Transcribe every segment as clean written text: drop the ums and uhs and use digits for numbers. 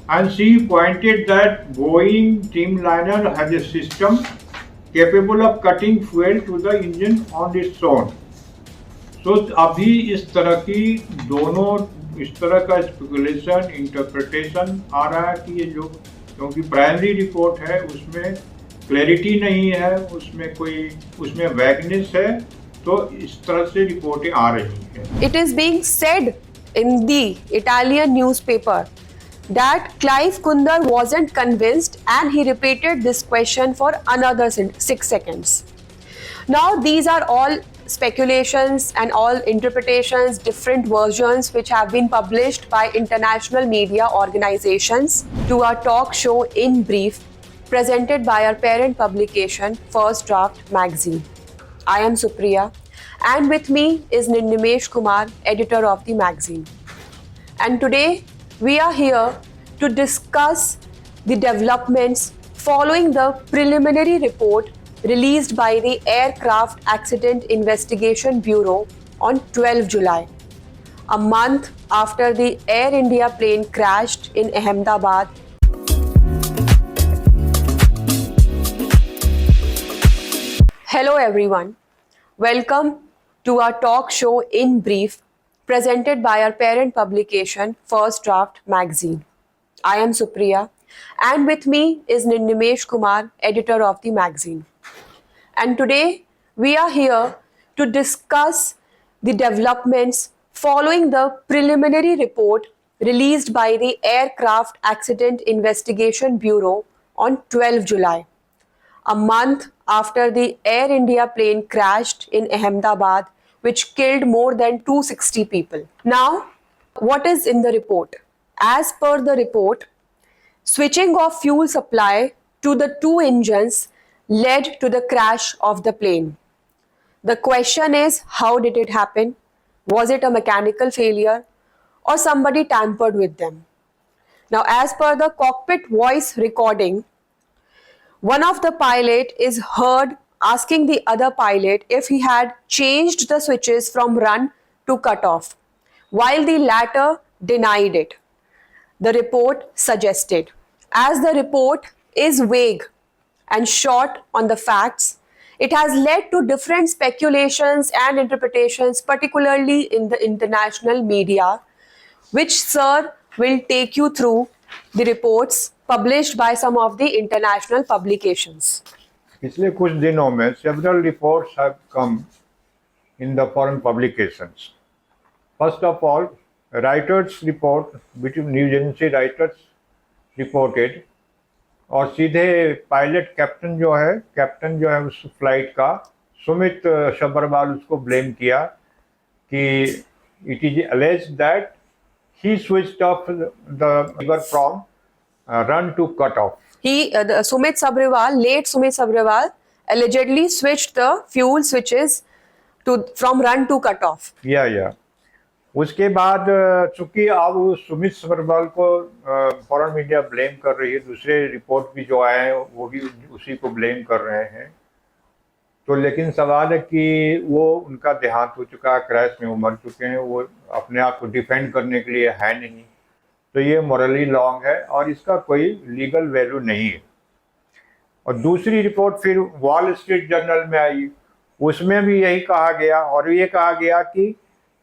and she pointed that Boeing Dreamliner has a system capable of cutting fuel to the engine on its own. So अभी इस तरह की दोनों इस तरह का स्पेकुलेशन इंटरप्रिटेशन आ रहा है कि ये जो क्योंकि प्राइमरी रिपोर्ट है उसमें क्लैरिटी नहीं है, उसमें वैगनेस है, तो इस तरह से रिपोर्टें आ रही हैं। It is being said in the Italian newspaper that Clive Kundar wasn't convinced and he repeated this question for another 6 seconds. Now, these are all speculations and all interpretations, different versions which have been published by international media organizations to our talk show In Brief, presented by our parent publication, First Draft Magazine. I am Supriya, and with me is Nimesh Kumar, editor of the magazine. And today we are here to discuss the developments following the preliminary report released by the Aircraft Accident Investigation Bureau on 12 July, a month after the Air India plane crashed in Ahmedabad. Hello everyone, welcome to our talk show In Brief, presented by our parent publication, First Draft Magazine. I am Supriya, and with me is Nimesh Kumar, editor of the magazine. And today we are here to discuss the developments following the preliminary report released by the Aircraft Accident Investigation Bureau on 12 July, a month after the Air India plane crashed in Ahmedabad, which killed more than 260 people. Now, what is in the report? As per the report, switching of fuel supply to the two engines led to the crash of the plane. The question is, how did it happen? Was it a mechanical failure or somebody tampered with them? Now, as per the cockpit voice recording, one of the pilot is heard asking the other pilot if he had changed the switches from run to cut off, while the latter denied it. The report suggested. As the report is vague and short on the facts, it has led to different speculations and interpretations, particularly in the international media, which Sir will take you through the reports published by some of the international publications. पिछले कुछ दिनों में several reports have come in the foreign publications. First of all, Reuters report, which news agency Reuters reported, और सीधे pilot captain जो है उस flight का सुमित सब्रवाल उसको ब्लेम किया कि it is alleged that he switched off the river from run to cut off. Late Sumit Sabharwal, allegedly switched the fuel switches from run to cut off. Yeah. उसके बाद चूंकि अब सुमित सब्रवाल को फॉरेन मीडिया ब्लेम कर रही है, दूसरे report भी जो आए हैं वो भी उसी को ब्लेम कर रहे हैं, तो लेकिन सवाल है कि वो उनका देहांत हो चुका है, क्रैश में वो मर चुके हैं, वो अपने आप को डिफेंड करने के लिए है नहीं, तो ये मॉरली लॉन्ग है और इसका कोई लीगल वैल्यू नहीं है। और दूसरी रिपोर्ट फिर वॉल स्ट्रीट जर्नल में आई, उसमें भी यही कहा गया और ये कहा गया कि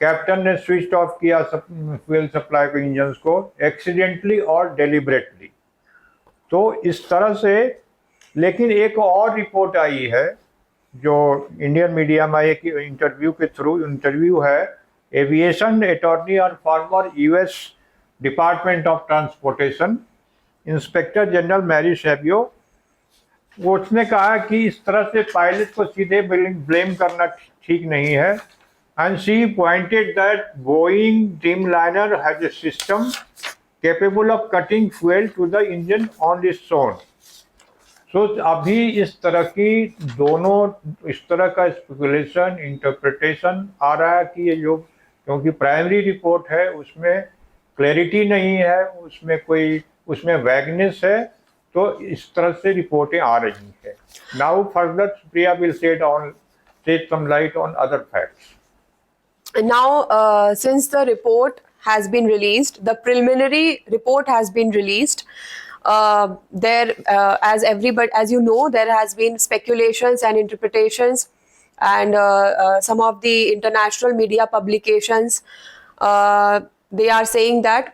कैप्टन ने स्विच ऑफ किया फ्यूल सप्लाई को, इंजन को एक्सीडेंटली और डेलिबरेटली। तो इस तरह से, लेकिन एक और रिपोर्ट आई है जो इंडियन मीडिया में एक इंटरव्यू के थ्रू इंटरव्यू है एविएशन अटॉर्नी और former US department of transportation inspector general Mary Schiavo. उसने कहा कि इस तरह से पायलट को सीधे ब्लेम करना ठीक नहीं है, and she pointed that Boeing Dreamliner has a system capable of cutting fuel to the engine on its own. So अभी इस तरह का स्पेकुलेशन इंटरप्रिटेशन आ रहा है कि ये जो क्योंकि प्राइमरी रिपोर्ट है उसमें क्लैरिटी नहीं है, उसमें वैगनेस है, तो इस तरह से रिपोर्टें आ रही हैं। Now further Supriya will shed some light on other facts. Now, since the report has been released. The preliminary report has been released. As you know, there has been speculations and interpretations, and some of the international media publications, they are saying that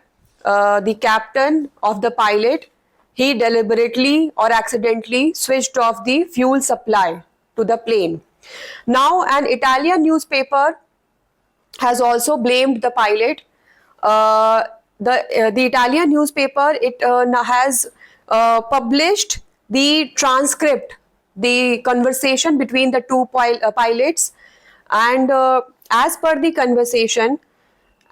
the captain of the pilot, he deliberately or accidentally switched off the fuel supply to the plane. Now, an Italian newspaper has also blamed the pilot. The Italian newspaper, it has published the transcript, the conversation between the two pilots, and as per the conversation,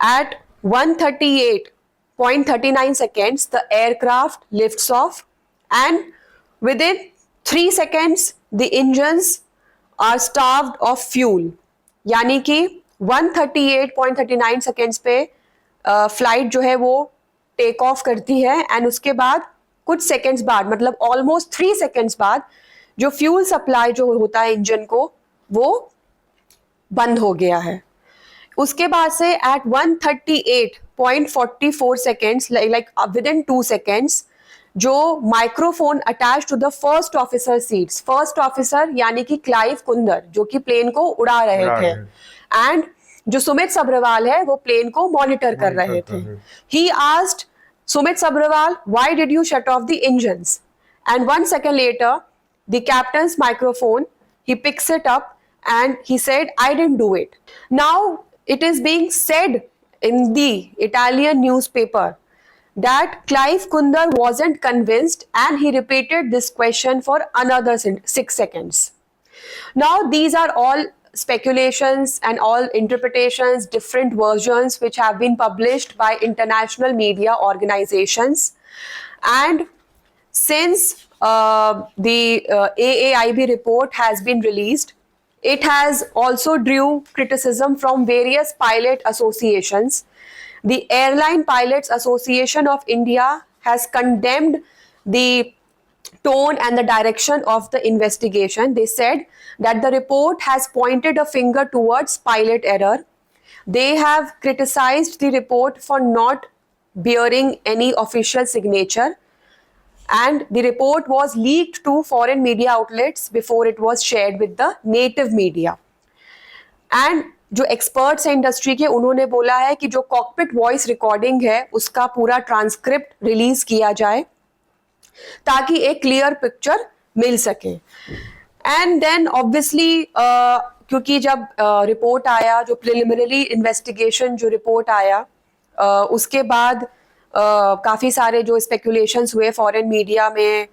at 138.39 seconds, the aircraft lifts off, and within 3 seconds, the engines are starved of fuel. यानी कि 138.39 seconds पे flight जो है वो take off करती है, and उसके बाद कुछ सेकेंड्स बाद, मतलब ऑलमोस्ट 3 सेकेंड्स बाद, जो फ्यूल सप्लाई जो होता है इंजन को, वो बंद हो गया है. उसके बाद से at 138.44 seconds, like within 2 seconds, जो microphone attach to the first officer seats, first officer यानी कि क्लाइव कुंदर, जो कि प्लेन को उड़ा रहे थे, एंड जो सुमित सब्रवाल है वो प्लेन को मॉनिटर कर रहे थे. He asked Sumit Sabharwal, why did you shut off the engines? And 1 second later, the captain's microphone, he picks it up and he said, I didn't do it. Now, it is being said in the Italian newspaper that Clive Kundar wasn't convinced, and he repeated this question for another 6 seconds. Now, these are all speculations and all interpretations, different versions which have been published by international media organizations. And since the AAIB report has been released, it has also drew criticism from various pilot associations. The Airline Pilots Association of India has condemned the tone and the direction of the investigation. They said that the report has pointed a finger towards pilot error. They have criticized the report for not bearing any official signature, and the report was leaked to foreign media outlets before it was shared with the native media. And जो experts हैं industry के, उन्होंने बोला है कि जो cockpit voice recording है उसका पूरा ट्रांसक्रिप्ट रिलीज किया जाए ताकि एक क्लियर पिक्चर मिल सके. एंड देन ऑब्वियसली क्योंकि जब रिपोर्ट आया, जो प्रिलिमिनरी इन्वेस्टिगेशन जो रिपोर्ट आया, उसके बाद काफ़ी सारे जो स्पेकुलेशंस हुए फॉरेन मीडिया में,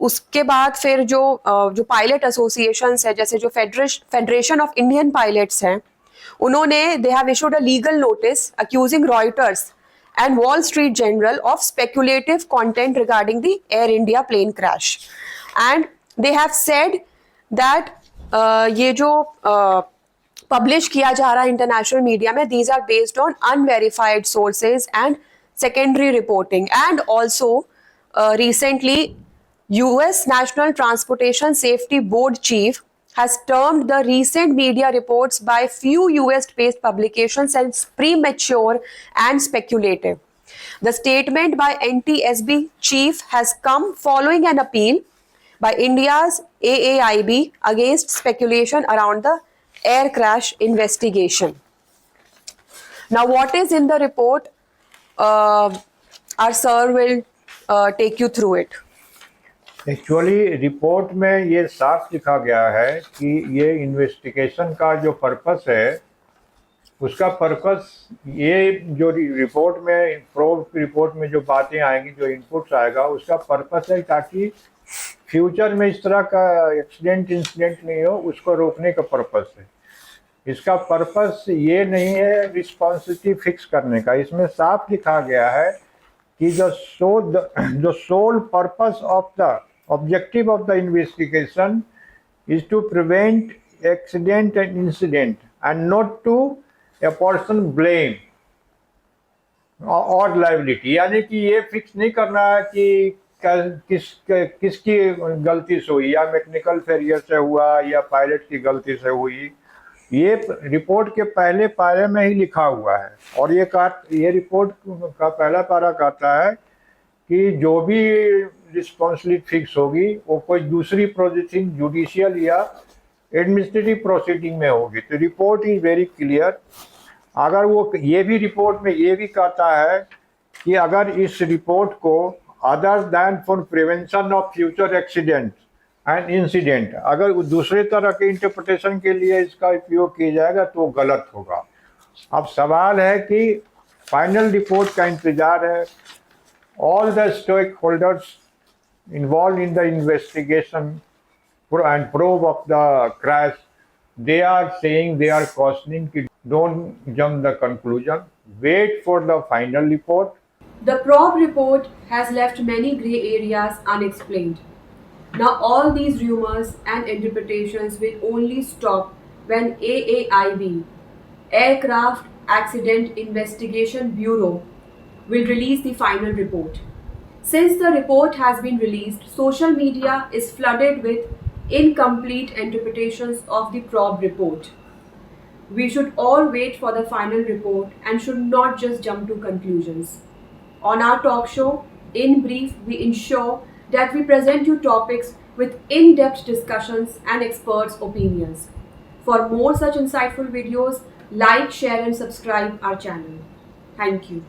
उसके बाद फिर जो पायलट एसोसिएशंस है, जैसे जो फेडरेशन ऑफ इंडियन पायलट्स हैं, उन्होंने they have issued a legal notice accusing Reuters and Wall Street Journal of speculative content regarding the Air India plane crash. And they have said that ये जो publish किया जा रहा है international media में, these are based on unverified sources and secondary reporting. And also recently, US National Transportation Safety Board chief has termed the recent media reports by few US-based publications as premature and speculative. The statement by NTSB chief has come following an appeal by India's AAIB against speculation around the air crash investigation. Now, what is in the report? Our sir will take you through it. Actually report में ये साफ लिखा गया है कि ये investigation का जो पर्पस है, उसका पर्पस, ये जो रिपोर्ट में, प्रोब रिपोर्ट में जो बातें आएंगी, जो इनपुट्स आएगा, उसका पर्पस है ताकि फ्यूचर में इस तरह का इंसिडेंट नहीं हो, उसको रोकने का पर्पस है. इसका पर्पस ये नहीं है रिस्पॉन्सिबिलिटी फिक्स करने का. इसमें साफ लिखा गया है कि जो sole purpose of the objective of the investigation is to prevent accident and incident and not to apportion blame or liability. यानी कि ये फिक्स नहीं करना है कि किसकी गलती से हुई, या मैकेनिकल फेलियर से हुआ या पायलट की गलती से हुई, ये रिपोर्ट के पहले पारे में ही लिखा हुआ है, और ये रिपोर्ट का पहला पारा कहता है कि जो भी रिस्पॉन्सिबिलिटी फिक्स होगी वो कोई दूसरी प्रोसीडिंग, जुडिशियल या एडमिनिस्ट्रेटिव प्रोसीडिंग में होगी। तो रिपोर्ट इज वेरी क्लियर। अगर वो ये भी रिपोर्ट में ये भी कहता है कि अगर इस रिपोर्ट को other than for prevention of future accident and incident, अगर दूसरे तरह के इंटरप्रिटेशन के लिए इसका उपयोग किया जाएगा तो गलत होगा। अब सवाल है कि फाइनल रिपोर्ट का इंतजार है। All the stakeholders involved in the investigation and probe of the crash, they are saying, they are cautioning, don't jump the conclusion, wait for the final report. The probe report has left many grey areas unexplained. Now all these rumors and interpretations will only stop when AAIB, Aircraft Accident Investigation Bureau, will release the final report. Since the report has been released, social media is flooded with incomplete interpretations of the probe report. We should all wait for the final report and should not just jump to conclusions. On our talk show, In Brief, we ensure that we present you topics with in-depth discussions and experts' opinions. For more such insightful videos, like, share and subscribe our channel. Thank you.